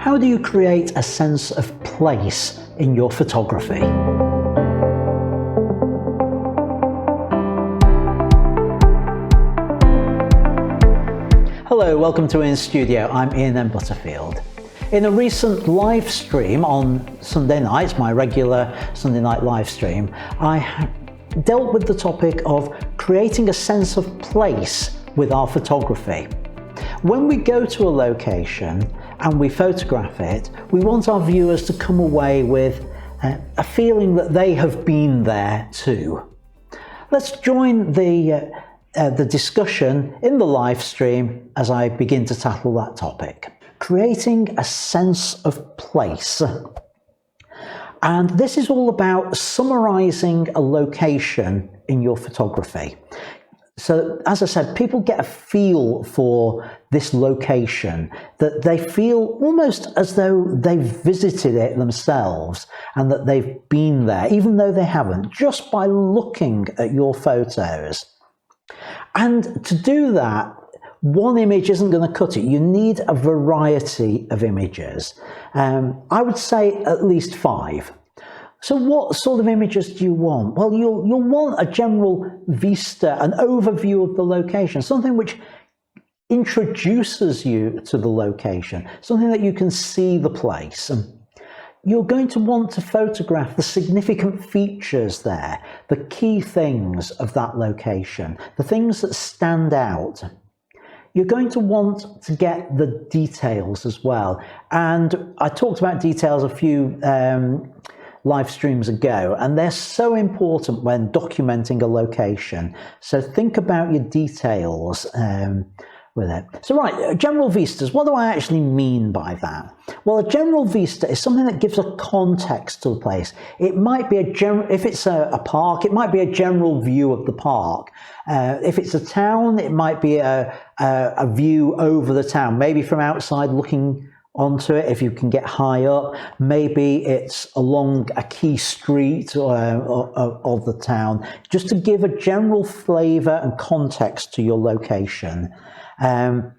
How do you create a sense of place in your photography? Hello, welcome to iansstudio. I'm Ian and Butterfield. In a recent live stream on Sunday nights, my regular Sunday night live stream, I dealt with the topic of creating a sense of place with our photography. When we go to a location and we photograph it, we want our viewers to come away with a feeling that they have been there too. Let's join the discussion in the live stream as I begin to tackle that topic. Creating a sense of place. And this is all about summarizing a location in your photography. So, as I said, people get a feel for this location, that they feel almost as though they've visited it themselves and that they've been there, even though they haven't, just by looking at your photos. And to do that, one image isn't going to cut it. You need a variety of images. I would say at least 5. So what sort of images do you want? Well, you'll want a general vista, an overview of the location, something which introduces you to the location, something that you can see the place. You're going to want to photograph the significant features there, the key things of that location, the things that stand out. You're going to want to get the details as well. And I talked about details a few live streams ago, and they're so important when documenting a location. So think about your details with it. So right, general vistas, what do I actually mean by that? Well, a general vista is something that gives a context to the place. It might be if it's a park, it might be a general view of the park. If it's a town, it might be a view over the town, maybe from outside looking onto it if you can get high up. Maybe it's along a key street of the town, just to give a general flavour and context to your location. And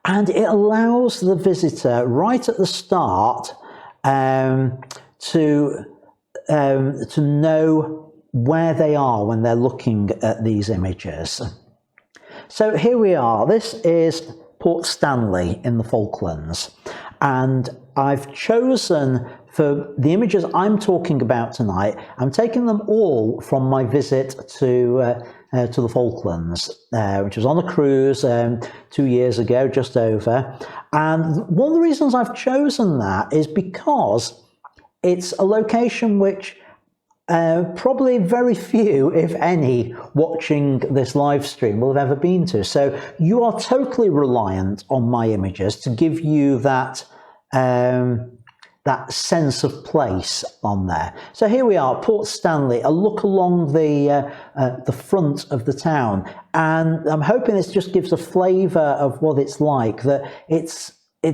it allows the visitor right at the start to know where they are when they're looking at these images. So here we are. This is Port Stanley in the Falklands, and I've chosen for the images I'm talking about tonight, I'm taking them all from my visit to the Falklands, which was on a cruise 2 years ago, just over. And one of the reasons I've chosen that is because it's a location which probably very few, if any, watching this live stream will have ever been to. So you are totally reliant on my images to give you that that sense of place on there. So here we are, Port Stanley, a look along the front of the town, and I'm hoping this just gives a flavour of what it's like. That it's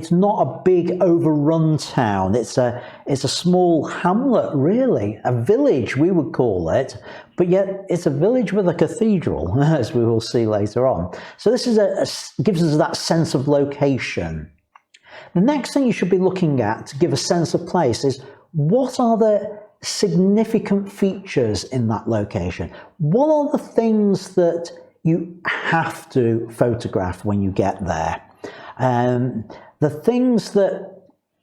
not a big overrun town. It's a small hamlet, really, a village we would call it, but yet it's a village with a cathedral, as we will see later on. So this is gives us that sense of location. The next thing you should be looking at to give a sense of place is, what are the significant features in that location? What are the things that you have to photograph when you get there? The things that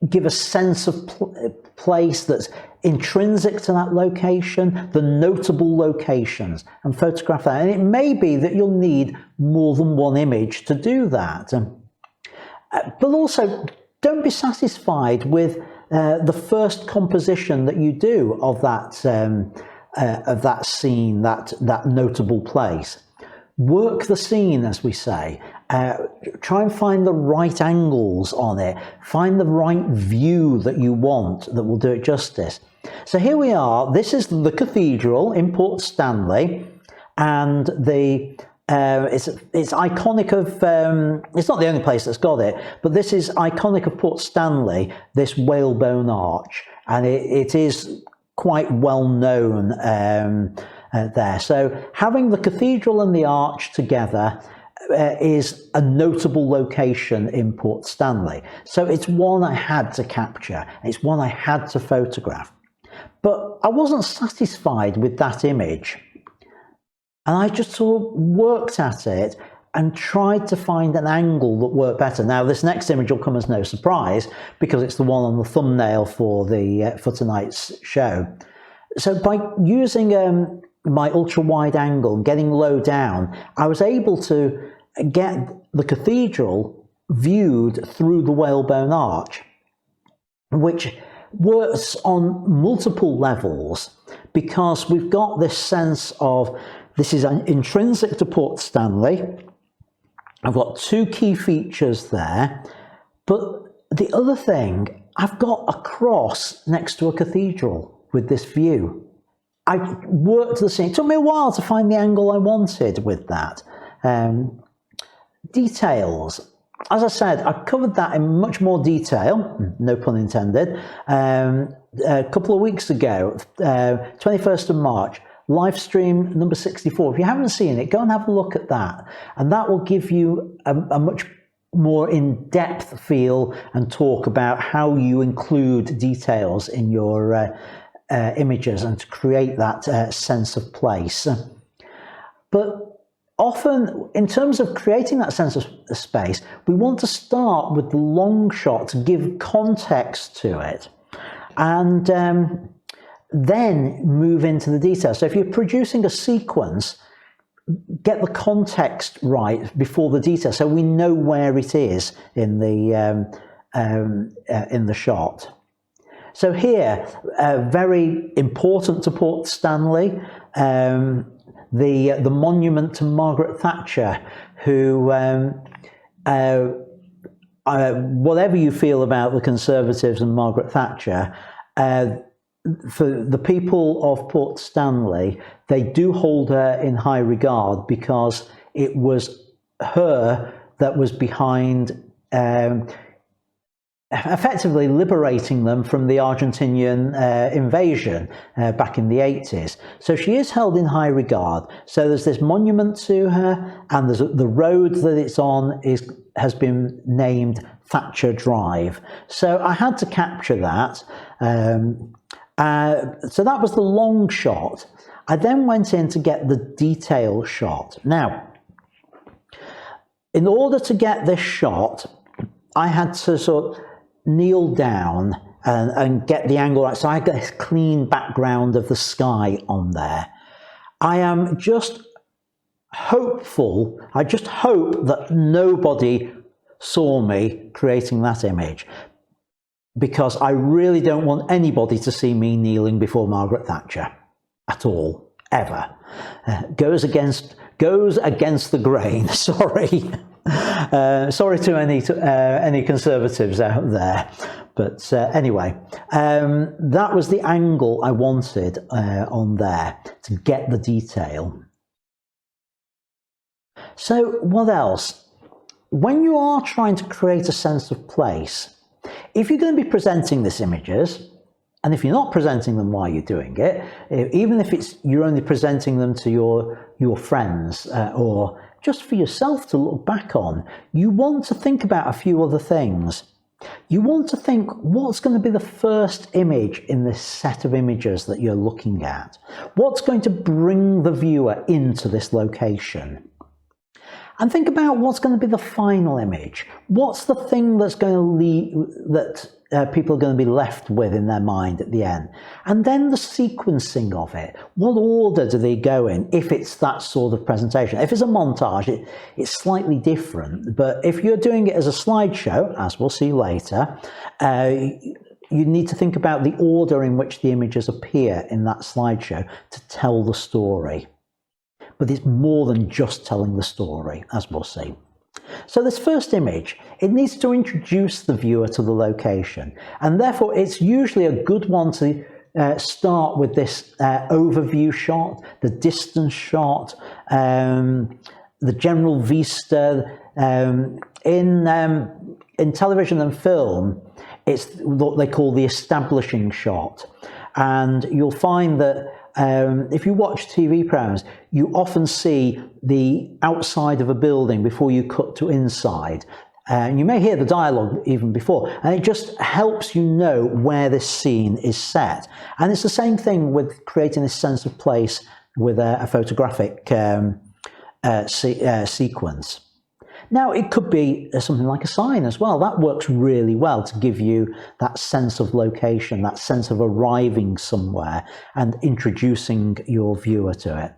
give a sense of place that's intrinsic to that location, the notable locations, and photograph that. And it may be that you'll need more than one image to do that. But also, don't be satisfied with the first composition that you do of that scene, that notable place. Work the scene, as we say. Try and find the right angles on it. Find the right view that you want that will do it justice. So here we are. This is the Cathedral in Port Stanley, and it's iconic of. It's not the only place that's got it, but this is iconic of Port Stanley. This whalebone arch, and it is quite well known there. So having the cathedral and the arch together is a notable location in Port Stanley. So it's one I had to capture. It's one I had to photograph. But I wasn't satisfied with that image. And I just sort of worked at it and tried to find an angle that worked better. Now, this next image will come as no surprise because it's the one on the thumbnail for tonight's show. So by using my ultra wide angle and getting low down, I was able to get the cathedral viewed through the whalebone arch, which works on multiple levels because we've got this sense of this is intrinsic to Port Stanley. I've got two key features there, but the other thing, I've got a cross next to a cathedral with this view. I worked the scene. It took me a while to find the angle I wanted with that. Details. As I said, I covered that in much more detail, no pun intended, a couple of weeks ago, 21st of March, live stream number 64. If you haven't seen it, go and have a look at that. And that will give you a much more in-depth feel and talk about how you include details in your images and to create that sense of place. But often, in terms of creating that sense of space, we want to start with the long shot to give context to it, and then move into the details. So if you're producing a sequence, get the context right before the detail, so we know where it is in the shot. So here, very important to Port Stanley, the monument to Margaret Thatcher, who, whatever you feel about the Conservatives and Margaret Thatcher, for the people of Port Stanley, they do hold her in high regard because it was her that was behind effectively liberating them from the Argentinian invasion back in the 80s. So she is held in high regard. So there's this monument to her, and there's the road that it's on has been named Thatcher Drive. So I had to capture that. So that was the long shot. I then went in to get the detail shot. Now, in order to get this shot, I had to sort of kneel down and get the angle right. So I get this clean background of the sky on there. I am just hopeful, I just hope that nobody saw me creating that image, because I really don't want anybody to see me kneeling before Margaret Thatcher at all, ever. Goes against the grain. Sorry. Sorry to any Conservatives out there, but anyway, that was the angle I wanted on there to get the detail. So what else? When you are trying to create a sense of place, if you're going to be presenting these images, and if you're not presenting them while you're doing it, even if you're only presenting them to your friends or just for yourself to look back on, you want to think about a few other things. You want to think, what's going to be the first image in this set of images that you're looking at? What's going to bring the viewer into this location? And think about what's going to be the final image. What's the thing that's going to lead, that people are going to be left with in their mind at the end? And then the sequencing of it. What order do they go in if it's that sort of presentation? If it's a montage, it's slightly different. But if you're doing it as a slideshow, as we'll see later, you need to think about the order in which the images appear in that slideshow to tell the story. But it's more than just telling the story, as we'll see. So this first image, it needs to introduce the viewer to the location, and therefore it's usually a good one to start with this overview shot, the distance shot, the general vista. In television and film, it's what they call the establishing shot, and you'll find that if you watch TV programs, you often see the outside of a building before you cut to inside. And you may hear the dialogue even before, and it just helps you know where this scene is set. And it's the same thing with creating this sense of place with a photographic sequence. Now, it could be something like a sign as well. That works really well to give you that sense of location, that sense of arriving somewhere and introducing your viewer to it.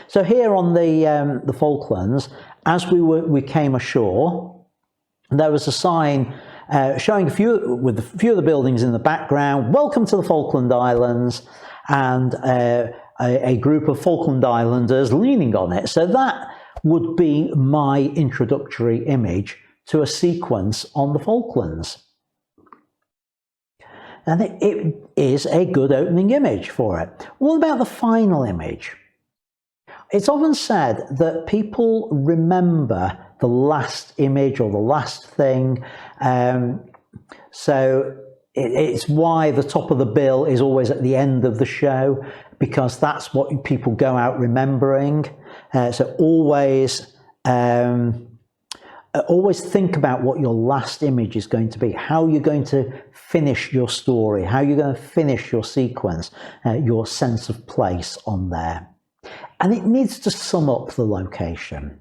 So here on the Falklands, as we came ashore, there was a sign showing a few of the buildings in the background, "Welcome to the Falkland Islands," and a group of Falkland Islanders leaning on it. So that would be my introductory image to a sequence on the Falklands. And it is a good opening image for it. What about the final image? It's often said that people remember the last image or the last thing. So it's why the top of the bill is always at the end of the show, because that's what people go out remembering. So always think about what your last image is going to be, how you're going to finish your story, how you're going to finish your sequence, your sense of place on there. And it needs to sum up the location.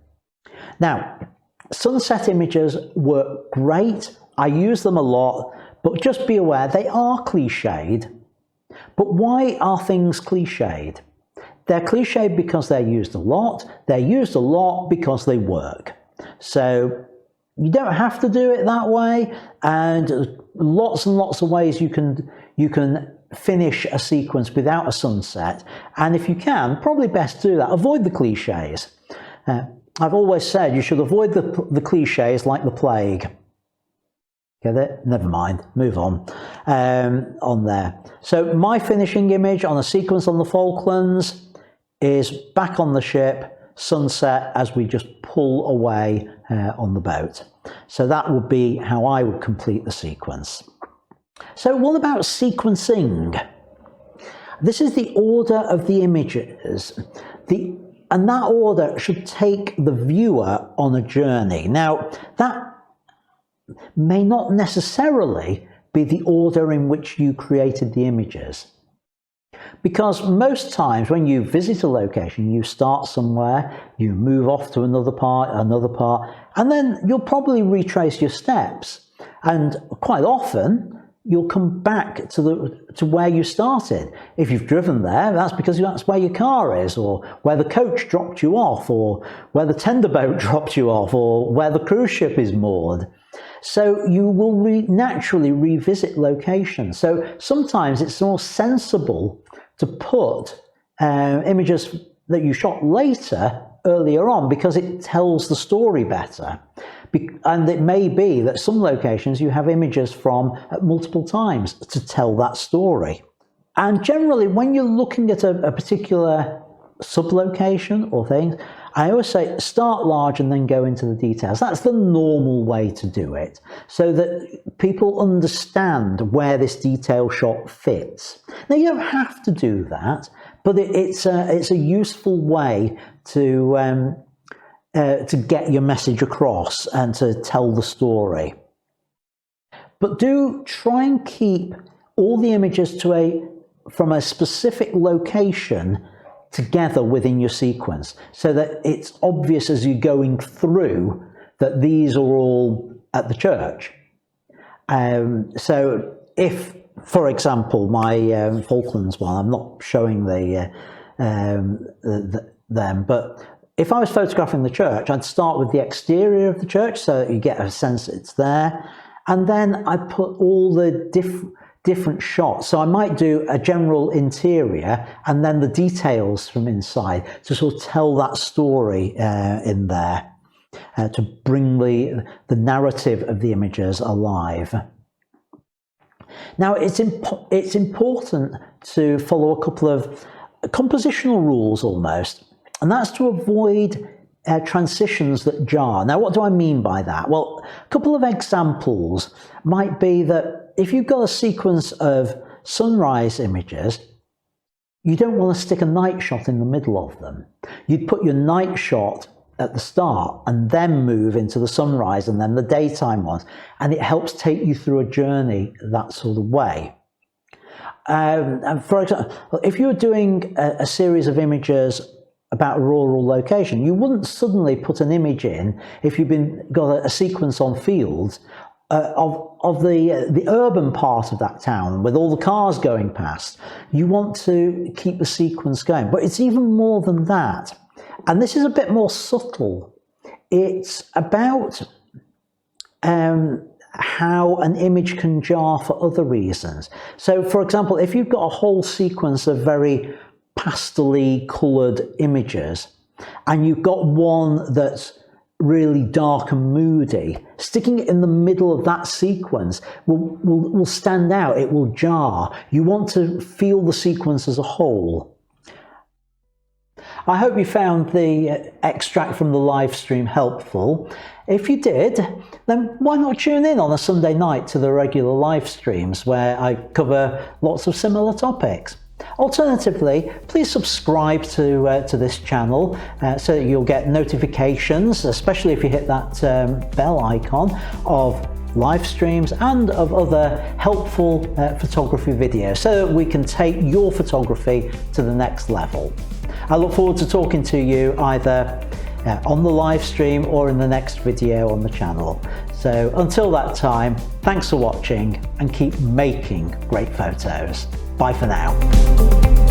Now, sunset images work great. I use them a lot, but just be aware they are cliched. But why are things cliched? They're cliched because they're used a lot. They're used a lot because they work. So you don't have to do it that way, and lots of ways you can finish a sequence without a sunset. And if you can, probably best do that. Avoid the cliches. I've always said you should avoid the cliches like the plague. Get it? Never mind. Move on. On there. So my finishing image on a sequence on the Falklands is back on the ship, sunset as we just pull away on the boat. So that would be how I would complete the sequence. So what about sequencing? This is the order of the images. And that order should take the viewer on a journey. Now, that may not necessarily be the order in which you created the images. Because most times when you visit a location, you start somewhere, you move off to another part, and then you'll probably retrace your steps. And quite often, you'll come back to where you started. If you've driven there, that's because that's where your car is, or where the coach dropped you off, or where the tender boat dropped you off, or where the cruise ship is moored. So you will naturally revisit locations. So sometimes it's more sensible to put images that you shot later earlier on, because it tells the story better. And it may be that some locations you have images from at multiple times to tell that story. And generally, when you're looking at a particular sublocation or things, I always say start large and then go into the details. That's the normal way to do it, so that people understand where this detail shot fits. Now, you don't have to do that, but it's a useful way to get your message across and to tell the story. But do try and keep all the images from a specific location together within your sequence, so that it's obvious as you're going through that these are all at the church. So if, for example, my Falklands one, I'm not showing them, but if I was photographing the church, I'd start with the exterior of the church so that you get a sense it's there. And then I'd put all the different shots. So I might do a general interior and then the details from inside to sort of tell that story in there, to bring the narrative of the images alive. Now, it's important to follow a couple of compositional rules almost. And that's to avoid transitions that jar. Now, what do I mean by that? Well, a couple of examples might be that if you've got a sequence of sunrise images, you don't want to stick a night shot in the middle of them. You'd put your night shot at the start and then move into the sunrise and then the daytime ones, and it helps take you through a journey that sort of way. And for example, if you're doing a series of images about a rural location, you wouldn't suddenly put an image in if you've got a sequence on fields of the urban part of that town with all the cars going past. You want to keep the sequence going, but it's even more than that. And this is a bit more subtle. It's about how an image can jar for other reasons. So, for example, if you've got a whole sequence of very pastel-y coloured images, and you've got one that's really dark and moody, sticking it in the middle of that sequence will stand out, it will jar. You want to feel the sequence as a whole. I hope you found the extract from the live stream helpful. If you did, then why not tune in on a Sunday night to the regular live streams where I cover lots of similar topics. Alternatively, please subscribe to this channel so that you'll get notifications, especially if you hit that bell icon, of live streams and of other helpful photography videos so that we can take your photography to the next level. I look forward to talking to you either on the live stream or in the next video on the channel. So until that time, thanks for watching and keep making great photos. Bye for now.